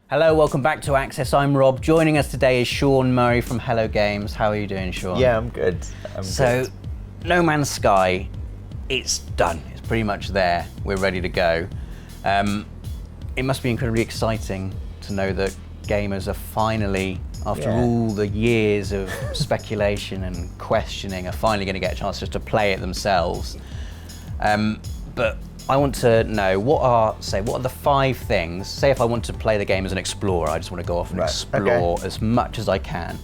Hello, welcome back to Access. I'm Rob. Joining us today is Sean Murray from Hello Games. How are you doing, Sean? Yeah, I'm good. No Man's Sky, it's done. It's pretty much there. We're ready to go. It must be incredibly exciting to know that gamers are finally, after all the years of speculation and questioning, are finally going to get a chance just to play it themselves. But I want to know, what are the 5 things, say if I want to play the game as an explorer, I just want to go off and explore as much as I can.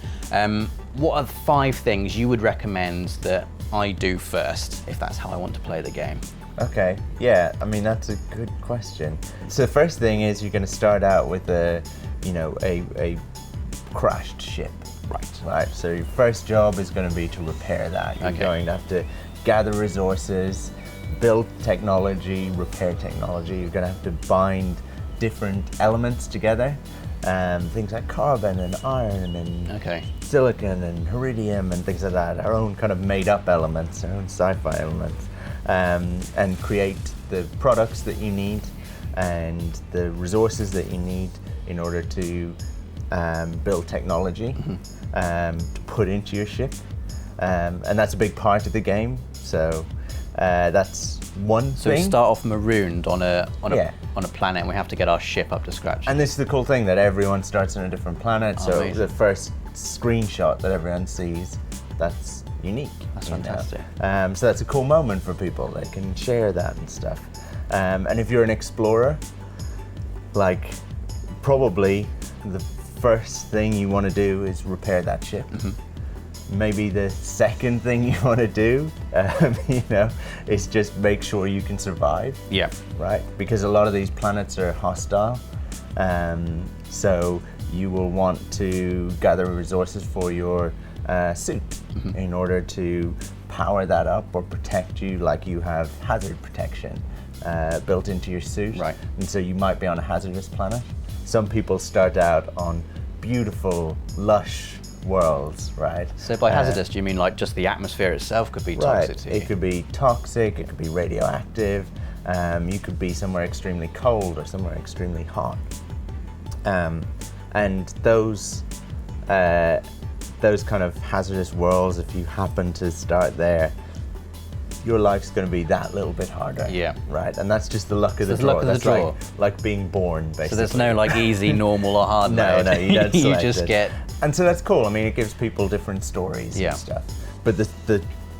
What are the 5 things you would recommend that I do first, if that's how I want to play the game? Okay, yeah, I mean, that's a good question. So the first thing is you're going to start out with a crashed ship. Right, so your first job is going to be to repair that. You're going to have to gather resources, build technology, repair technology. You're going to have to bind different elements together, things like carbon and iron and silicon and iridium and things like that, our own kind of made-up elements, our own sci-fi elements, and create the products that you need and the resources that you need in order to build technology to put into your ship. And that's a big part of the game. So that's one thing. So we start off marooned on a planet, and we have to get our ship up to scratch. And this is the cool thing, that everyone starts on a different planet. So amazing. The first screenshot that everyone sees, that's unique. That's fantastic. So that's a cool moment for people. They can share that and stuff. And if you're an explorer, like, probably the first thing you want to do is repair that ship. Maybe the second thing you want to do, is just make sure you can survive. Yeah. Right? Because a lot of these planets are hostile. So you will want to gather resources for your suit in order to power that up or protect you, like you have hazard protection built into your suit. Right. And so you might be on a hazardous planet. Some people start out on beautiful, lush worlds, right? So by hazardous, do you mean like just the atmosphere itself could be toxic to you? It could be toxic, it could be radioactive, you could be somewhere extremely cold or somewhere extremely hot. And those kind of hazardous worlds, if you happen to start there, your life's going to be that little bit harder. Yeah. Right? And that's just the luck of the draw. That's like being born, basically. So there's no like easy, normal or hard mode. No, you don't You just get... And so that's cool. I mean, it gives people different stories and stuff. But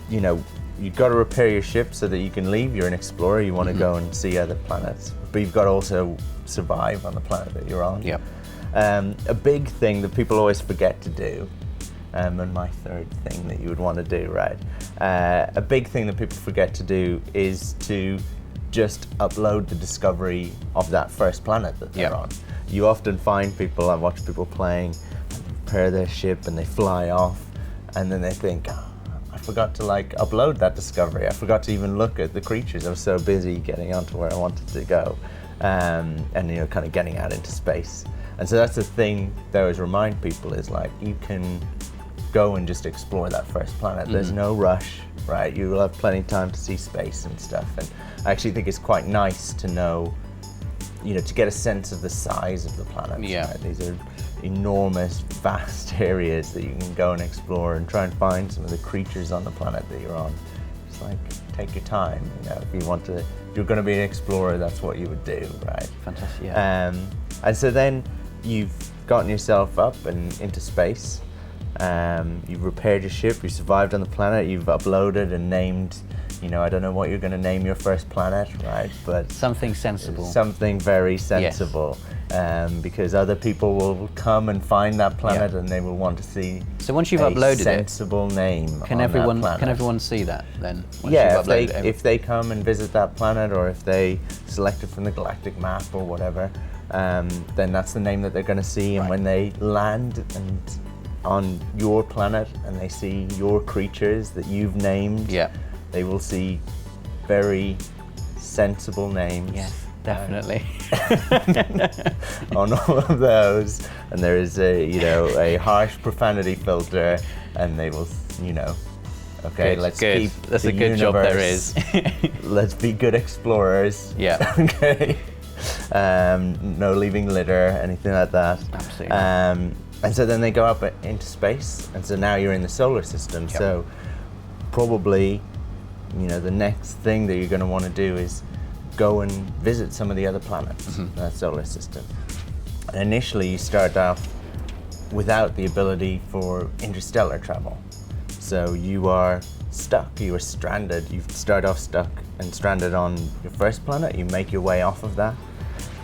you've got to repair your ship so that you can leave. You're an explorer. You want to go and see other planets. But you've got to also survive on the planet that you're on. Yep. A big thing that people always forget to do, and my third thing that you would want to do, right? A big thing that people forget to do is to just upload the discovery of that first planet that they're on. You often find people, I watch people playing, repair their ship and they fly off, and then they think, I forgot to upload that discovery. I forgot to even look at the creatures. I was so busy getting onto where I wanted to go, and kind of getting out into space. And so that's the thing that I always remind people is you can go and just explore that first planet. There's no rush, right? You will have plenty of time to see space and stuff. And I actually think it's quite nice to know, to get a sense of the size of the planets. Yeah. Right? These are enormous, vast areas that you can go and explore and try and find some of the creatures on the planet that you're on. Just take your time. If you're going to be an explorer, that's what you would do, right? Fantastic. Yeah. And so then you've gotten yourself up and into space. You've repaired your ship, you survived on the planet, you've uploaded and named, I don't know what you're going to name your first planet, right? But something sensible. Something very sensible. Because other people will come and find that planet and they will want to see so once you've uploaded a sensible name can on everyone that planet. Can everyone see that then? If they come and visit that planet, or if they select it from the galactic map or whatever, then that's the name that they're going to see. And when they land on your planet and they see your creatures that you've named, they will see very sensible names. Yes, definitely. On all of those, and there is a harsh profanity filter, and they will, okay, let's keep That's the a good universe. job there is. Let's be good explorers. Yeah. Okay. no leaving litter, anything like that. Absolutely. And so then they go up into space, and so now you're in the solar system. Yep. So probably, the next thing that you're going to want to do is go and visit some of the other planets in that solar system. And initially, you start off without the ability for interstellar travel. So you are stuck, you are stranded. You start off stuck and stranded on your first planet, you make your way off of that,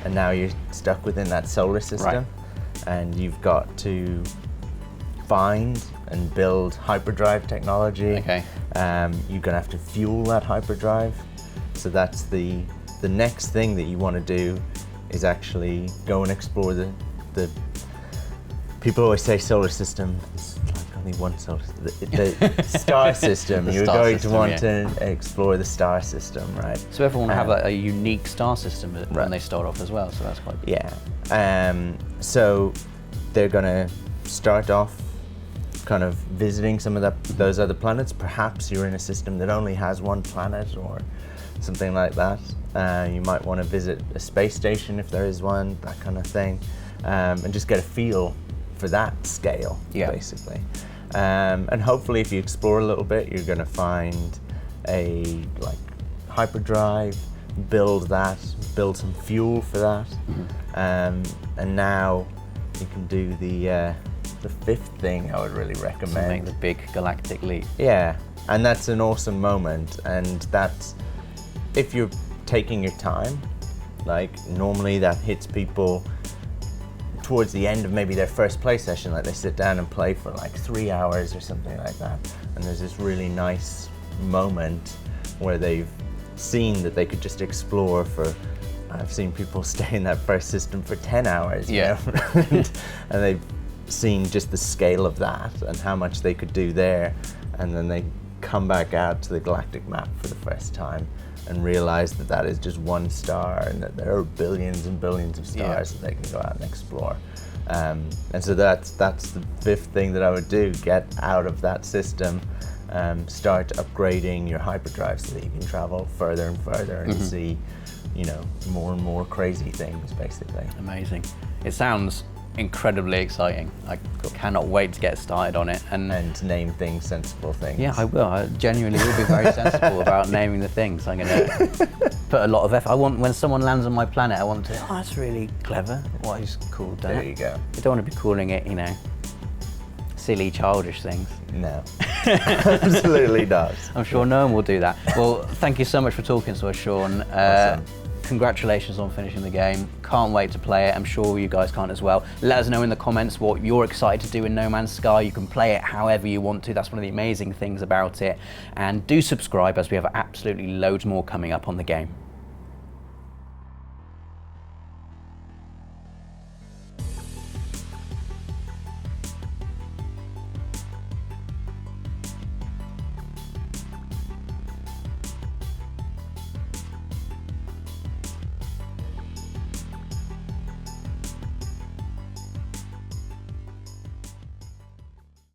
and now you're stuck within that solar system. Right. And you've got to find and build hyperdrive technology. Okay. You're gonna have to fuel that hyperdrive. So that's the next thing that you want to do is actually go and explore the people always say solar system. It's like only one solar system. The star system. The You're star going system, to want yeah. to explore the star system, right? So everyone will have a unique star system when Right. they start off as well, so that's quite cool. Yeah. So they're going to start off kind of visiting some of those other planets. Perhaps you're in a system that only has one planet or something like that. You might want to visit a space station if there is one, that kind of thing, and just get a feel for that scale, Yeah. basically. And hopefully if you explore a little bit, you're going to find a hyperdrive, build some fuel for that. And now you can do the fifth thing I would really To recommend. make the big galactic leap. Yeah, and that's an awesome moment, and that's if you're taking your time. Like normally that hits people towards the end of maybe their first play session, like they sit down and play for like 3 hours or something like that, and there's this really nice moment where they've seen that they could just explore for, I've seen people stay in that first system for 10 hours, you Yeah. know? and they've seen just the scale of that and how much they could do there, and then they come back out to the galactic map for the first time and realize that that is just one star and that there are billions and billions of stars that they can go out and explore. And so that's the fifth thing that I would do: get out of that system, start upgrading your hyperdrive so that you can travel further and further and see, more and more crazy things, basically. Amazing. It sounds incredibly exciting. I cannot wait to get started on it. And name things, sensible things. yeah, I will. I genuinely will be very sensible about naming the things. I'm going to put a lot of effort. I want, when someone lands on my planet, I want to, that's really clever. What is called that? There you go. You don't want to be calling it, silly, childish things. No, absolutely not. I'm sure no one will do that. Well, thank you so much for talking to us, Sean. Awesome. Congratulations on finishing the game. Can't wait to play it. I'm sure you guys can't as well. Let us know in the comments what you're excited to do in No Man's Sky. You can play it however you want to. That's one of the amazing things about it. And do subscribe, as we have absolutely loads more coming up on the game.